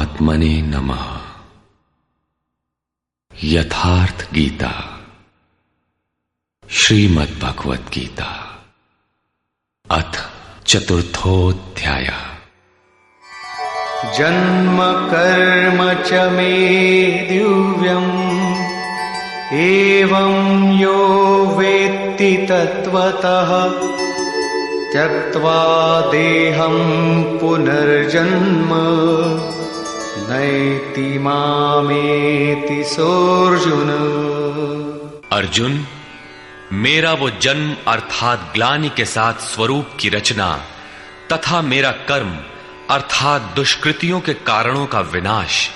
परमात्मने नमः। यथार्थ गीता, श्रीमद् भगवत गीता, अथ चतुर्थोऽध्यायः। जन्म कर्म च मे दिव्यम् एवं यो वेत्ति तत्त्वतः त्यक्त्वा देहं पुनर्जन्म नैति मामेति सोऽर्जुन। अर्जुन, मेरा वो जन्म अर्थात ग्लानि के साथ स्वरूप की रचना तथा मेरा कर्म अर्थात दुष्कृतियों के कारणों का विनाश,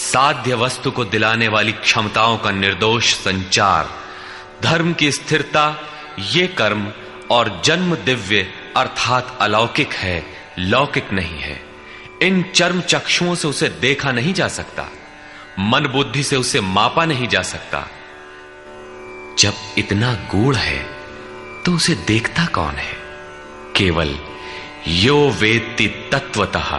साध्य वस्तु को दिलाने वाली क्षमताओं का निर्दोष संचार, धर्म की स्थिरता, ये कर्म और जन्म दिव्य अर्थात अलौकिक है, लौकिक नहीं है। इन चर्म चक्षुओं से उसे देखा नहीं जा सकता, मन बुद्धि से उसे मापा नहीं जा सकता। जब इतना गूढ़ है तो उसे देखता कौन है? केवल यो वेत्ति तत्वतः,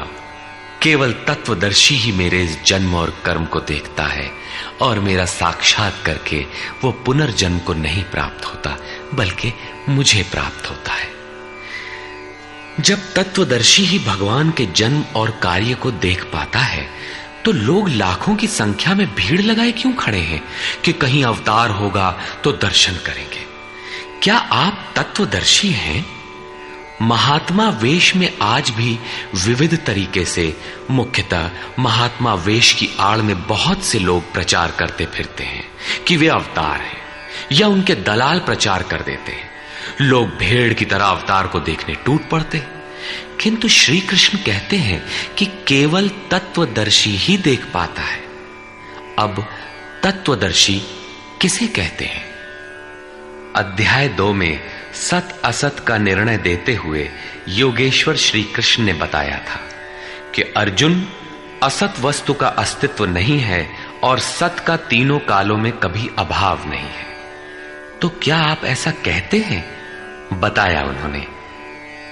केवल तत्वदर्शी ही मेरे इस जन्म और कर्म को देखता है और मेरा साक्षात करके वो पुनर्जन्म को नहीं प्राप्त होता बल्कि मुझे प्राप्त होता है। जब तत्वदर्शी ही भगवान के जन्म और कार्य को देख पाता है तो लोग लाखों की संख्या में भीड़ लगाए क्यों खड़े हैं कि कहीं अवतार होगा तो दर्शन करेंगे। क्या आप तत्वदर्शी हैं? महात्मा वेश में आज भी विविध तरीके से, मुख्यतः महात्मा वेश की आड़ में बहुत से लोग प्रचार करते फिरते हैं कि वे अवतार हैं, या उनके दलाल प्रचार कर देते हैं। लोग भेड़ की तरह अवतार को देखने टूट पड़ते हैं, किंतु श्री कृष्ण कहते हैं कि केवल तत्वदर्शी ही देख पाता है। अब तत्वदर्शी किसे कहते हैं? अध्याय 2 में सत असत का निर्णय देते हुए योगेश्वर श्री कृष्ण ने बताया था कि अर्जुन, असत वस्तु का अस्तित्व नहीं है और सत का तीनों कालों में कभी अभाव नहीं है। तो क्या आप ऐसा कहते हैं? बताया उन्होंने,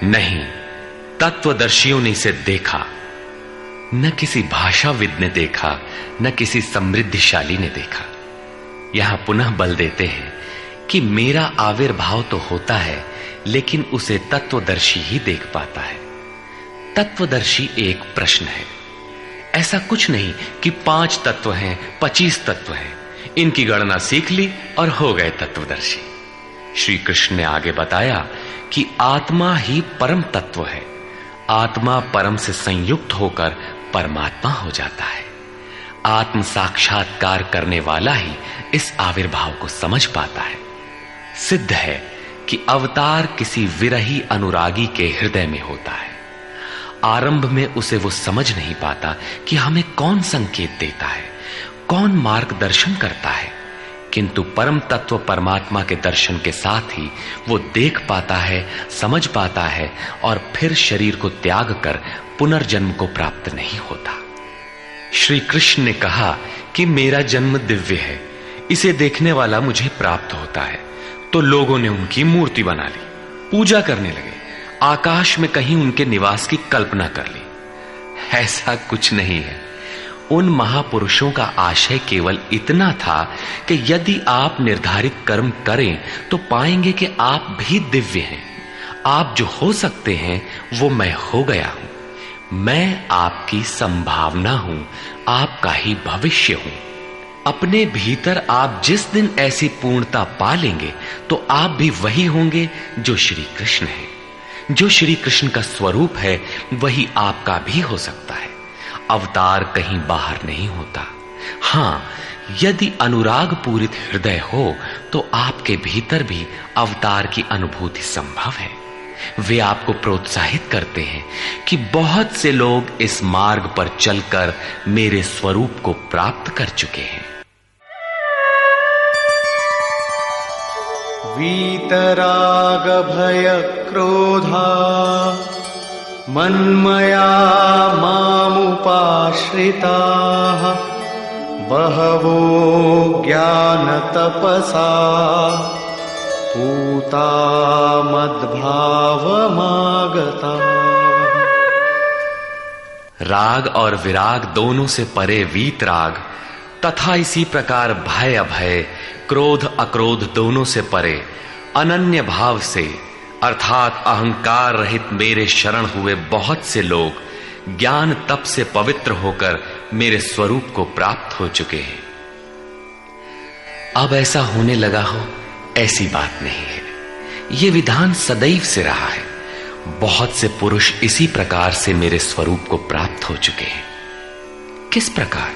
नहीं, तत्वदर्शियों ने इसे देखा। न किसी भाषाविद ने देखा, न किसी समृद्धिशाली ने देखा। यहां पुनः बल देते हैं कि मेरा आविर्भाव तो होता है लेकिन उसे तत्वदर्शी ही देख पाता है। तत्वदर्शी एक प्रश्न है। ऐसा कुछ नहीं कि 5 तत्व हैं, 25 तत्व हैं, इनकी गणना सीख ली और हो गए तत्वदर्शी। श्री कृष्ण ने आगे बताया कि आत्मा ही परम तत्व है। आत्मा परम से संयुक्त होकर परमात्मा हो जाता है। आत्म साक्षात्कार करने वाला ही इस आविर्भाव को समझ पाता है। सिद्ध है कि अवतार किसी विरही अनुरागी के हृदय में होता है। आरंभ में उसे वो समझ नहीं पाता कि हमें कौन संकेत देता है, कौन मार्गदर्शन करता है, किंतु परम तत्व परमात्मा के दर्शन के साथ ही वो देख पाता है, समझ पाता है और फिर शरीर को त्याग कर पुनर्जन्म को प्राप्त नहीं होता। श्री कृष्ण ने कहा कि मेरा जन्म दिव्य है, इसे देखने वाला मुझे प्राप्त होता है। तो लोगों ने उनकी मूर्ति बना ली, पूजा करने लगे, आकाश में कहीं उनके निवास की कल्पना कर ली। ऐसा कुछ नहीं है। उन महापुरुषों का आशय केवल इतना था कि यदि आप निर्धारित कर्म करें तो पाएंगे कि आप भी दिव्य हैं। आप जो हो सकते हैं वो मैं हो गया हूं। मैं आपकी संभावना हूं, आपका ही भविष्य हूं। अपने भीतर आप जिस दिन ऐसी पूर्णता पा लेंगे तो आप भी वही होंगे जो श्री कृष्ण है। जो श्री कृष्ण का स्वरूप है वही आपका भी हो सकता है। अवतार कहीं बाहर नहीं होता। हां, यदि अनुराग पूरित हृदय हो तो आपके भीतर भी अवतार की अनुभूति संभव है। वे आपको प्रोत्साहित करते हैं कि बहुत से लोग इस मार्ग पर चलकर मेरे स्वरूप को प्राप्त कर चुके हैं। वीतराग भय क्रोधा मन्मया मामुपाश्रिताः बहवो ज्ञान तपसा पूता मद्भावमागता। राग और विराग दोनों से परे वीतराग तथा इसी प्रकार भय अभय, क्रोध अक्रोध दोनों से परे अनन्य भाव से अर्थात अहंकार रहित मेरे शरण हुए बहुत से लोग ज्ञान तप से पवित्र होकर मेरे स्वरूप को प्राप्त हो चुके हैं। अब ऐसा होने लगा हो ऐसी बात नहीं है, यह विधान सदैव से रहा है। बहुत से पुरुष इसी प्रकार से मेरे स्वरूप को प्राप्त हो चुके हैं। किस प्रकार?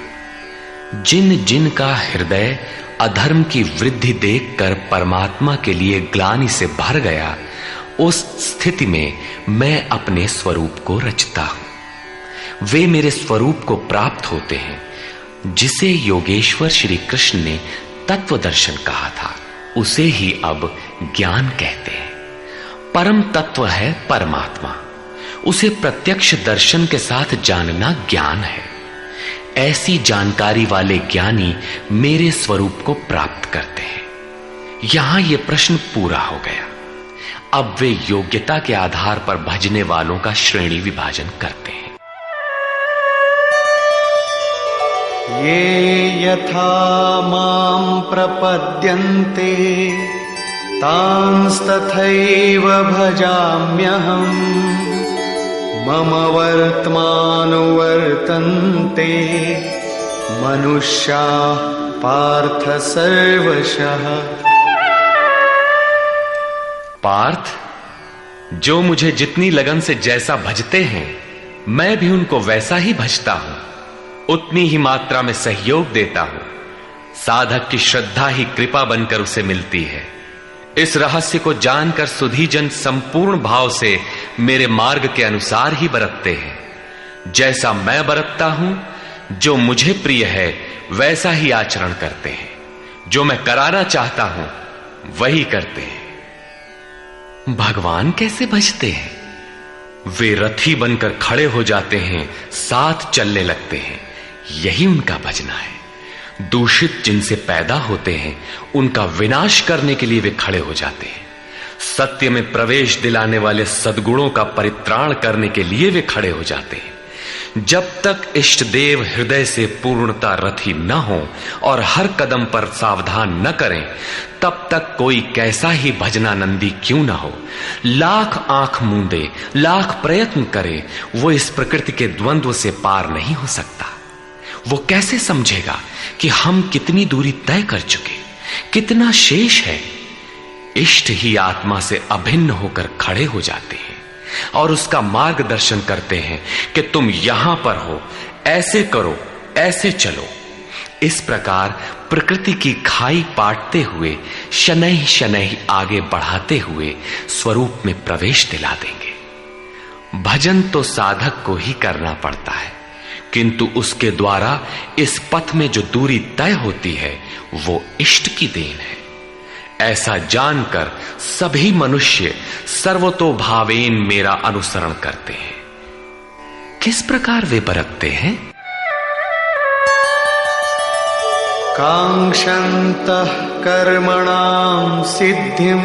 जिन जिन का हृदय अधर्म की वृद्धि देखकर परमात्मा के लिए ग्लानि से भर गया, उस स्थिति में मैं अपने स्वरूप को रचता हूं। वे मेरे स्वरूप को प्राप्त होते हैं, जिसे योगेश्वर श्री कृष्ण ने तत्व दर्शन कहा था, उसे ही अब ज्ञान कहते हैं। परम तत्व है परमात्मा, उसे प्रत्यक्ष दर्शन के साथ जानना ज्ञान है। ऐसी जानकारी वाले ज्ञानी मेरे स्वरूप को प्राप्त करते हैं। यहां यह प्रश्न पूरा हो गया। अब वे योग्यता के आधार पर भजने वालों का श्रेणी विभाजन करते हैं। ये यथा मां प्रपद्यन्ते तांस्तथैव भजाम्यहम् मम वर्त्मानुवर्तन्ते मनुष्याः पार्थ सर्वशः। पार्थ, जो मुझे जितनी लगन से जैसा भजते हैं, मैं भी उनको वैसा ही भजता हूं, उतनी ही मात्रा में सहयोग देता हूं। साधक की श्रद्धा ही कृपा बनकर उसे मिलती है। इस रहस्य को जानकर सुधीजन संपूर्ण भाव से मेरे मार्ग के अनुसार ही बरतते हैं। जैसा मैं बरतता हूं, जो मुझे प्रिय है वैसा ही आचरण करते हैं। जो मैं कराना चाहता हूं वही करते हैं। भगवान कैसे भजते हैं? वे रथी बनकर खड़े हो जाते हैं, साथ चलने लगते हैं, यही उनका भजना है। दूषित जिनसे पैदा होते हैं, उनका विनाश करने के लिए वे खड़े हो जाते हैं। सत्य में प्रवेश दिलाने वाले सद्गुणों का परित्राण करने के लिए वे खड़े हो जाते हैं। जब तक इष्ट देव हृदय से पूर्णता रथी न हो और हर कदम पर सावधान न करें, तब तक कोई कैसा ही भजनानंदी क्यों न हो, लाख आंख मूंदे, लाख प्रयत्न करे, वो इस प्रकृति के द्वंद्व से पार नहीं हो सकता। वो कैसे समझेगा कि हम कितनी दूरी तय कर चुके, कितना शेष है। इष्ट ही आत्मा से अभिन्न होकर खड़े हो जाते हैं और उसका मार्गदर्शन करते हैं कि तुम यहां पर हो, ऐसे करो, ऐसे चलो। इस प्रकार प्रकृति की खाई पाटते हुए शनैः शनैः आगे बढ़ाते हुए स्वरूप में प्रवेश दिला देंगे। भजन तो साधक को ही करना पड़ता है, किंतु उसके द्वारा इस पथ में जो दूरी तय होती है वो इष्ट की देन है। ऐसा जानकर सभी मनुष्य सर्वतोभावेन मेरा अनुसरण करते हैं। किस प्रकार वे बरतते हैं? कांक्षन्तः कर्मणां सिद्धिं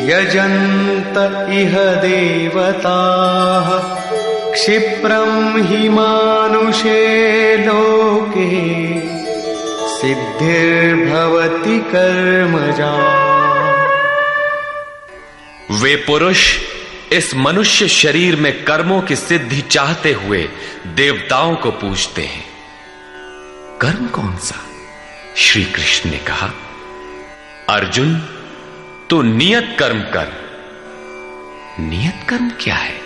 यजन्त इह देवताः क्षिप्रं हि मानुषे लोके सिद्धिर्भवति कर्मजा। वे पुरुष इस मनुष्य शरीर में कर्मों की सिद्धि चाहते हुए देवताओं को पूजते हैं। कर्म कौन सा? श्री कृष्ण ने कहा, अर्जुन तू नियत कर्म कर। नियत कर्म क्या है?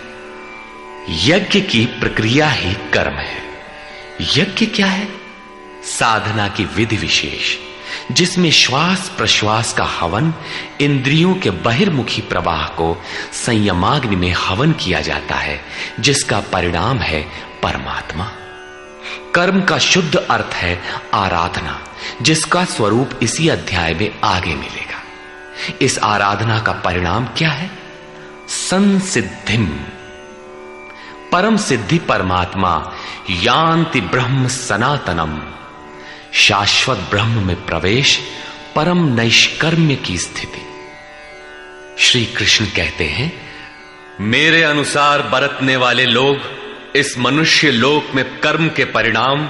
यज्ञ की प्रक्रिया ही कर्म है। यज्ञ क्या है? साधना की विधि विशेष, जिसमें श्वास प्रश्वास का हवन, इंद्रियों के बहिर्मुखी प्रवाह को संयमाग्नि में हवन किया जाता है, जिसका परिणाम है परमात्मा। कर्म का शुद्ध अर्थ है आराधना, जिसका स्वरूप इसी अध्याय में आगे मिलेगा। इस आराधना का परिणाम क्या है? संसिद्धिम, परम सिद्धि परमात्मा, यान्ति ब्रह्म सनातनम, शाश्वत ब्रह्म में प्रवेश, परम नैष्कर्म्य की स्थिति। श्री कृष्ण कहते हैं, मेरे अनुसार बरतने वाले लोग इस मनुष्य लोक में कर्म के परिणाम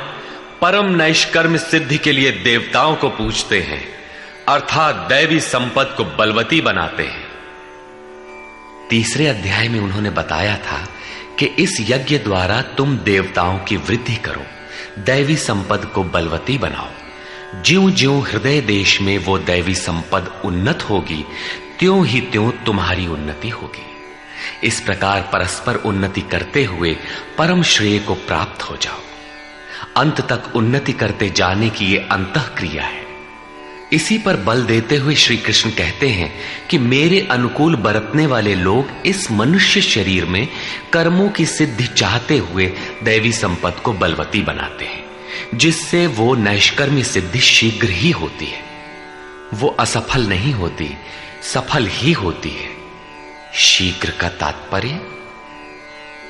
परम नैष्कर्म सिद्धि के लिए देवताओं को पूजते हैं, अर्थात दैवी संपद को बलवती बनाते हैं। तीसरे अध्याय में उन्होंने बताया था कि इस यज्ञ द्वारा तुम देवताओं की वृद्धि करो, दैवी संपद को बलवती बनाओ। ज्यों ज्यों हृदय देश में वो दैवी संपद उन्नत होगी, त्यों ही त्यों तुम्हारी उन्नति होगी। इस प्रकार परस्पर उन्नति करते हुए परम श्रेय को प्राप्त हो जाओ। अंत तक उन्नति करते जाने की ये अंतःक्रिया है। इसी पर बल देते हुए श्री कृष्ण कहते हैं कि मेरे अनुकूल बरतने वाले लोग इस मनुष्य शरीर में कर्मों की सिद्धि चाहते हुए दैवी संपद को बलवती बनाते हैं, जिससे वो नैष्कर्मी सिद्धि शीघ्र ही होती है। वो असफल नहीं होती, सफल ही होती है। शीघ्र का तात्पर्य,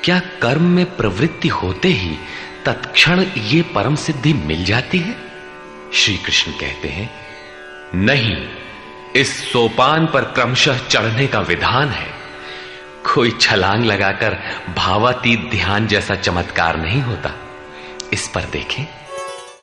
क्या कर्म में प्रवृत्ति होते ही तत्क्षण ये परम सिद्धि मिल जाती है? श्री कृष्ण कहते हैं, नहीं, इस सोपान पर क्रमशः चढ़ने का विधान है। कोई छलांग लगाकर भावातीत ध्यान जैसा चमत्कार नहीं होता। इस पर देखें।